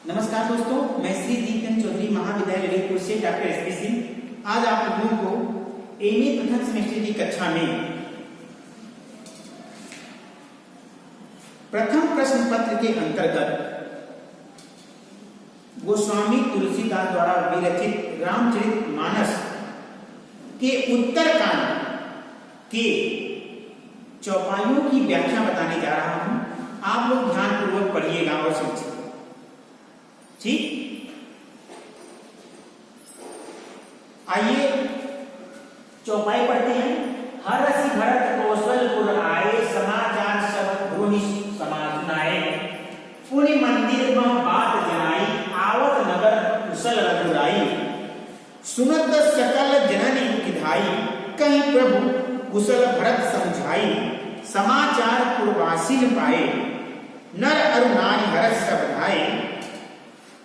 नमस्कार दोस्तों, मैं श्री दीपचंद चौधरी महाविद्यालय ललितपुर से डॉक्टर एसपी सिंह आज आप लोगों को एमए प्रथम सेमेस्टर की कक्षा में प्रथम प्रश्न पत्र के अंतर्गत गोस्वामी तुलसीदास द्वारा विरचित रामचरितमानस के उत्तरकांड के चौपाइयों की व्याख्या बताने जा रहा हूं। आप लोग ध्यानपूर्वक पढ़िएगा और समझिए। ठीक, आइए चौपाई पढ़ते हैं। हरसि भरत कौशलपुर आए, समाचार सब भुनि समानाए। पुनि मंदिर में बात जनाई, आवत नगर कुशल रघुराई। सुनत सकल जननी किधाई, कहीं प्रभु कुशल भरत समझाई। समाचार पुरवासी पाए, नर अरु नारी हरस सब धाये।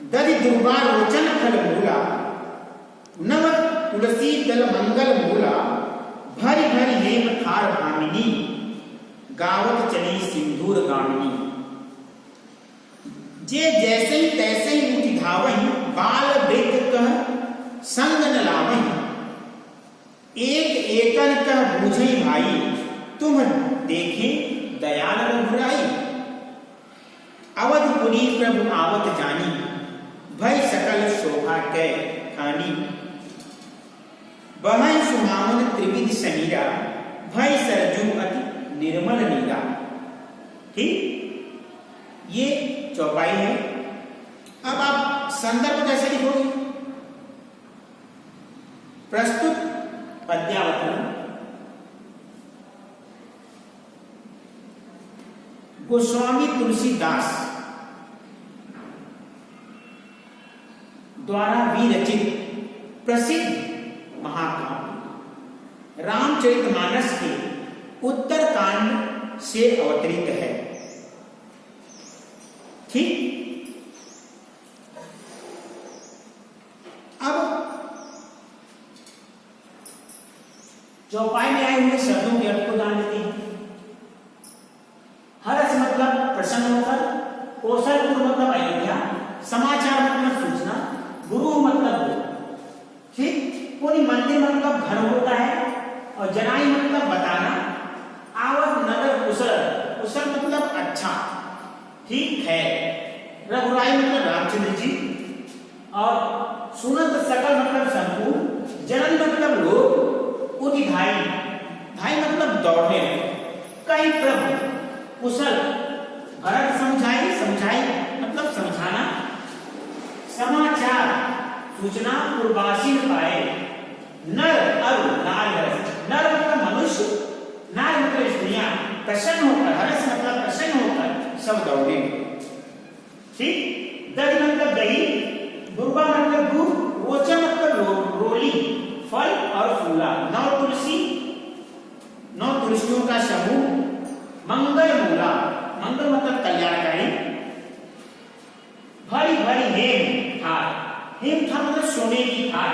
दधि दुर्बा रोचन फल मूला, नव तुलसी दल मंगल मूला। भरी भरी हेम थार भामिनी, गावत चली सिंदूर गामिनी। जे जैसे ही तैसे ही उठी धावही, बाल वृद्ध कह संग न लावही। एक एकन कह बूझई भाई, तुम देखे दयाल रघुराई। अवधपुरी प्रभु आवत जानी, भय सकल शोभा कै खानी। बहन सुहावन त्रिविध समीरा, भय सरजू अति निर्मल नीरा। ठीक, ये चौपाई है। अब आप संदर्भ कैसे लिखोगे? प्रस्तुत पद्यावतरण गोस्वामी तुलसीदास द्वारा विरचित प्रसिद्ध महाकाव्य रामचरितमानस के उत्तरकांड से अवतरित है। ठीक, अब चौपाई में आए हुए शब्दों के अर्थ को जान लेते हैं। हर्ष मतलब प्रसन्न होकर, कौशलपुर मतलब अयोध्या, समाचार मतलब सूचना, गुरु मतलब गुरु। ठीक, कोई मंदिर मतलब घर होता है, और जनाई मतलब बताना। आवत नगर कुशल, कुशल मतलब अच्छा, ठीक है। रघुराई मतलब रामचंद्र जी, और सुनत सकल मतलब संपूर्ण, जनन मतलब लोग, उति धाई, धाई मतलब दौड़ने। कई प्रभु कुशल, भरत समझाई, समझाई मतलब समझाना। समाचार सूचना पूर्वासी पाए, नर अरु नारी हरस, नर मतलब मनुष्य, नारी मतलब स्त्रियां प्रसन्न होकर, हरस मतलब प्रसन्न होकर सब दौड़े। ठीक, दही मतलब दही, दुर्वा मतलब दूध, रोचा मतलब रोली, फल और फूला। नौ तुलसी, नौ तुलसियों का समूह। मंगल मूला, मंगल मतलब कल्याणकारी। भरी भरी हेम थार, हेम थार मतलब सोने की थार।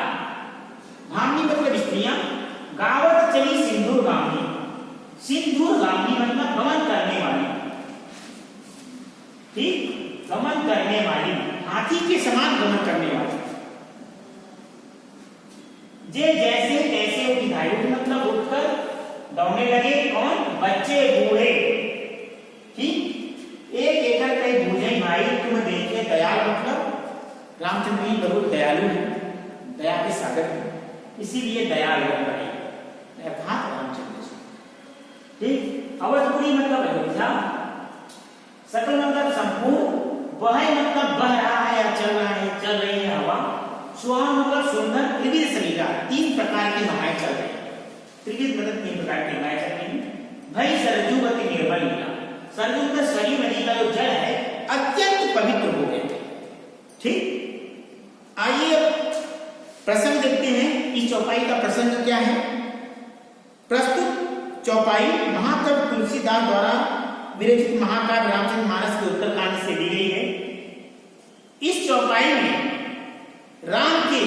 भामिनी मतलब स्त्रियां। गावत चली सिंदूर गामिनी, सिंदूर गामिनी मतलब गमन करने वाली। ठीक, गमन करने वाली, हाथी के समान गमन करने वाली। जे जैसे तैसे उठी धाई, मतलब उठकर दौड़ने लगे। कौन? बच्चे बूढ़े। ठीक, एक एकड़ कई बूझे भाई, तुम देखे दयाल मतलब रामचंद्र जी बहुत दयालु है, दया के सागर है, इसीलिए दयाल हो गए अर्थात रामचंद्र जी। ठीक, अवधपुरी मतलब अयोध्या, सकल मतलब संपूर्ण, बह मतलब बह रहा है या चल रहा है, चल रही है हवा। सुहावन मतलब सुंदर, त्रिविध समीरा, तीन प्रकार की हवाएं चल रही है। त्रिविध मतलब तीन प्रकार की हवाएं चल रही है। भई सरजू अति निर्मल नीला, सरजू का सरयू नदी का जो जल है अत्यंत पवित्र हो गया। ठीक, आइए प्रसंग देखते हैं। इस चौपाई का प्रसंग क्या है? प्रस्तुत चौपाई महाकवि तुलसीदास द्वारा विरचित महाकाव्य रामचरितमानस के उत्तरकांड से ली गई है। इस चौपाई में राम के,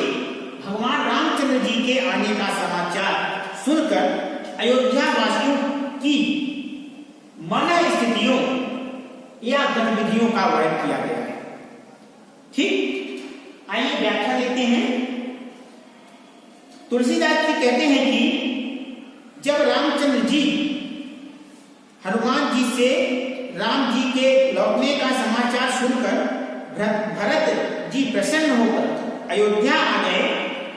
भगवान रामचंद्र जी के आने का समाचार सुनकर अयोध्या वासियों की मन स्थितियों या गतिविधियों का वर्णन किया गया है। ठीक, आइए व्याख्या देखते हैं। तुलसीदास जी कहते हैं कि जब रामचंद्र जी हनुमान जी से राम जी के लौटने का समाचार सुनकर भरत जी प्रसन्न होकर अयोध्या आ गए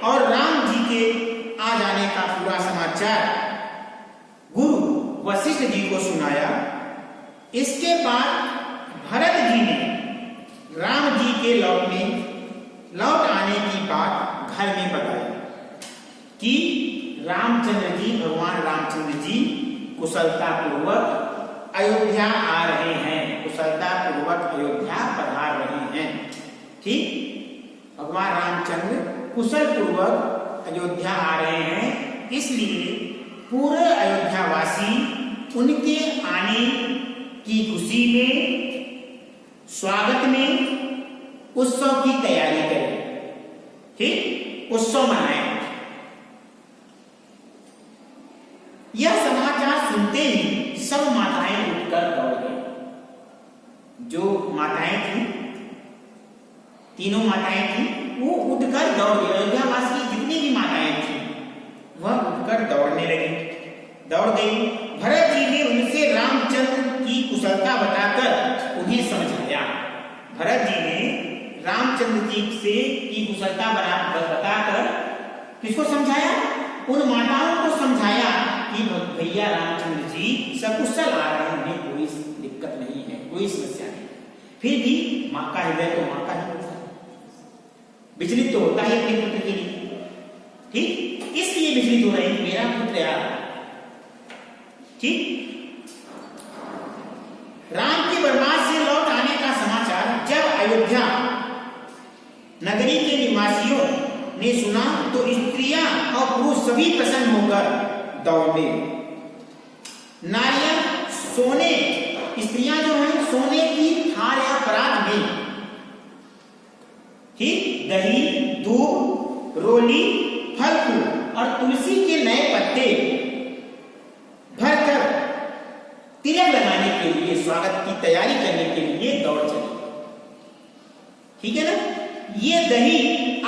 और राम जी के आ जाने का पूरा समाचार गुरु वशिष्ठ जी को सुनाया। इसके बाद भरत जी ने राम जी के लौट आने की बात घर में बताई कि रामचंद्र जी, भगवान रामचंद्र जी कुशलता पूर्वक अयोध्या आ रहे हैं, कुशलता पूर्वक अयोध्या पधार रहे हैं। ठीक, भगवान रामचंद्र कुशल पूर्वक अयोध्या आ रहे हैं, इसलिए पूरे अयोध्यावासी उनके आने की खुशी में, स्वागत में उत्सव की तैयारी करें। ठीक, उत्सव मनाएं। यह समाचार सुनते ही सब माताएं उठकर दौड़ गई। जो माताएं थी, तीनों माताएं थी, वो उठकर दौड़ गई। अयोध्यावासी जितनी भी माताएं थी वह उठकर दौड़ने लगी, दौड़ गई। भरत जी ने उनसे रामचंद्र की कुशलता बताकर उन्हें समझाया। भरत जी ने रामचंद्र जी से की कुशलता बताकर किसको समझाया? उन माताओं को समझाया कि भैया रामचंद्र जी सकुशल आ रहे हैं, उन्हें कोई दिक्कत नहीं है, कोई समस्या नहीं। फिर भी माँ का हृदय तो माँ का ही होता है, विचलित तो होता है अपने पुत्र के लिए। ठीक, इसलिए विचलित हो रहे हैं, मेरा पुत्र आ रहा है। ठीक, राम के वनवास से लौट आने का समाचार जब अयोध्या नगरी के निवासियों ने सुना तो स्त्रियां और पुरुष सभी प्रसन्न होकर दौड़े। नारियां सोने, स्त्रियां जो हैं सोने की थाल या परात में ही दही, दूध, रोली, फल फूल और तुलसी के नए पत्ते भरकर तिलक लगाने के लिए, स्वागत की तैयारी करने के लिए दौड़ चली। ठीक है ना? ये दही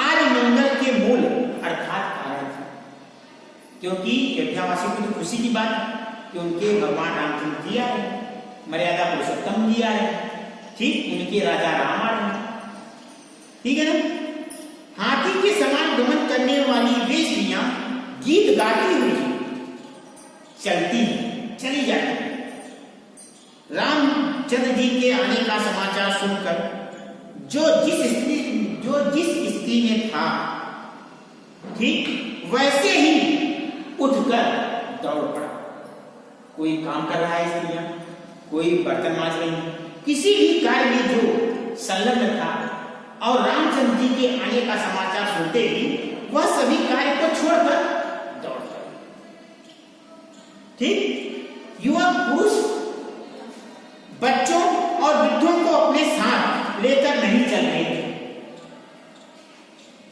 आर्य मंगल के मूल अर्थात कारण था, क्योंकि अयोध्यावासियों की तो खुशी की बात है कि उनके भगवान रामचंद्र जी आ रहे, मर्यादा पुरुषोत्तम जी आ रहे। ठीक, उनके राजा राम आ रहे। ठीक है ना? हाथी के समान गमन करने वाली वे स्त्रियां गीत गाती हुई चली जाती। रामचंद्र जी के आने का समाचार सुनकर जो जिस स्त्री में था, ठीक वैसे ही उठकर दौड़ पड़ा। कोई काम कर रहा है स्त्रियां, कोई बर्तन मांज रही, किसी भी कार्य में जो संलग्न था और रामचंद्र जी के आने का समाचार सुनते ही वह सभी कार्य को छोड़कर दौड़ पड़े। ठीक, युवक, पुरुष, बच्चों और वृद्धों को अपने साथ लेकर नहीं चल रहे थे।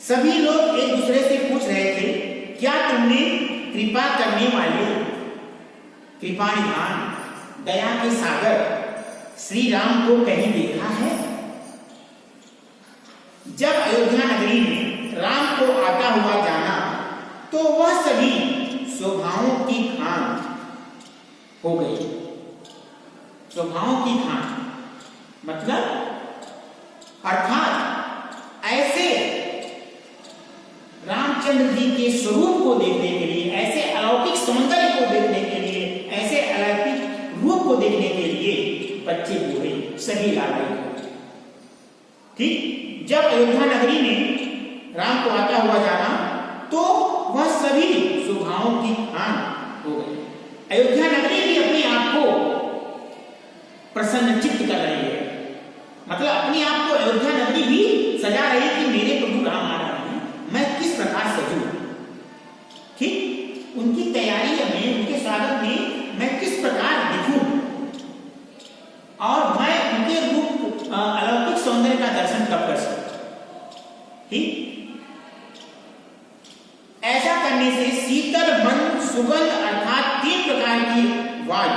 सभी लोग एक दूसरे से पूछ रहे थे, क्या तुमने कृपा करने वाले, कृपा निधान, दया के सागर श्री राम को कहीं देखा है? जब अयोध्या नगरी में राम को आता हुआ जाना तो वह सभी स्वभावों की खान हो गई। स्वभावों की खान मतलब अर्थात ऐसे रामचंद्र जी के स्वरूप को देखने के लिए, ऐसे अलौकिक सौंदर्य को देखने के लिए, ऐसे अलौकिक रूप को देखने के लिए बच्चे बूढ़े सभी ला गए। ठीक, जब अयोध्या नगरी में राम को आता हुआ जाना तो वह सभी स्वभावों की खान हो गई। अयोध्या नगरी भी अपने आप को प्रसन्न चित्त कर रही है, मतलब अपने आप को अयोध्या नगरी भी सजा रही कि मेरे प्रभु राम आ रहे हैं, मैं किस प्रकार सजूं। ठीक, उनकी तैयारी में, उनके स्वागत में मैं किस प्रकार दिखूं और मैं उनके रूप अलौकिक सौंदर्य का दर्शन कब कर सकूं। ठीक, ऐसा करने से शीतल, मंद, सुगंध अर्थात 3 प्रकार की वायु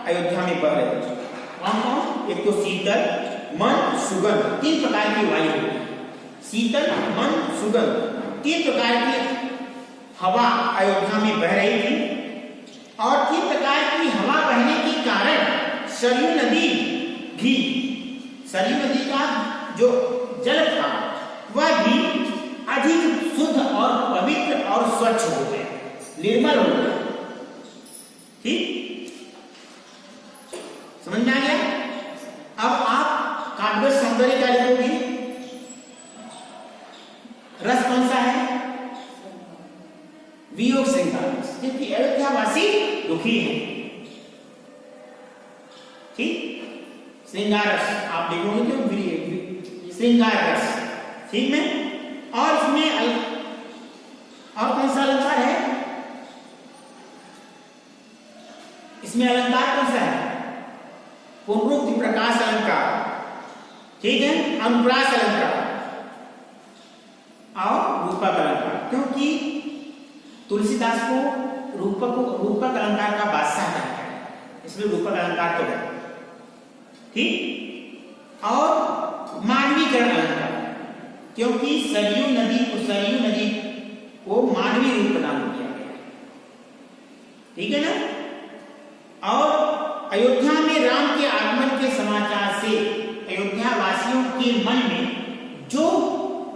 अयोध्या में बह रही है। कौन कौन? एक तो शीतल, मन, सुगंध, 3 प्रकार की वायु होती है। शीतल, मन, सुगंध, 3 प्रकार की हवा अयोध्या में बह रही थी और 3 प्रकार की हवा बहने के कारण सरयू नदी भी, सरयू नदी का जो जल था वह भी अधिक शुद्ध और पवित्र और स्वच्छ हो गया, निर्मल हो गया। ठीक, समझ में आ गया? अब आप काव्य सौंदर्य का लिखोगे, रस कौन सा है? वियोग श्रृंगार रस, क्योंकि अयोध्यावासी दुखी है। ठीक, श्रृंगार रस आप लिखोगे तो श्रृंगार रस, ठीक है। और इसमें और कौन सा अलंकार है? इसमें अलंकार कौन सा है? पूर्वोक्त प्रकाश अलंकार, ठीक है, अनुप्रास अलंकार और रूपक अलंकार, क्योंकि तुलसीदास को रूपक अलंकार का बादशाह कहता है, इसलिए रूपक अलंकार तो है। ठीक, और मानवीकरण अलंकार, क्योंकि सरयू नदी को मानवीय रूप प्रदान किया गया, ठीक है ना। और अयोध्या में राम के आगमन के समाचार से अयोध्या वासियों के मन में जो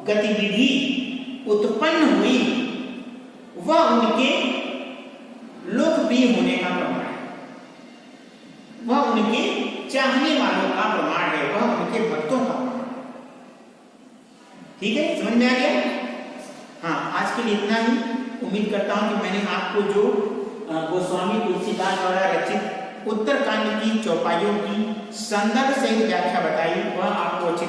गतिविधि उत्पन्न हुई वह उनके लोकप्रिय होने का प्रमाण है, वह उनके चाहने वालों का प्रमाण है, वह उनके भक्तों का प्रमाण है। ठीक है, समझ में आ गया? हाँ, आज के लिए इतना ही। उम्मीद करता हूं कि मैंने आपको जो गोस्वामी तुलसीदास द्वारा रचित उत्तरकांड की चौपाइयों की संदर्भ सहित व्याख्या बताई वह आपको अच्छी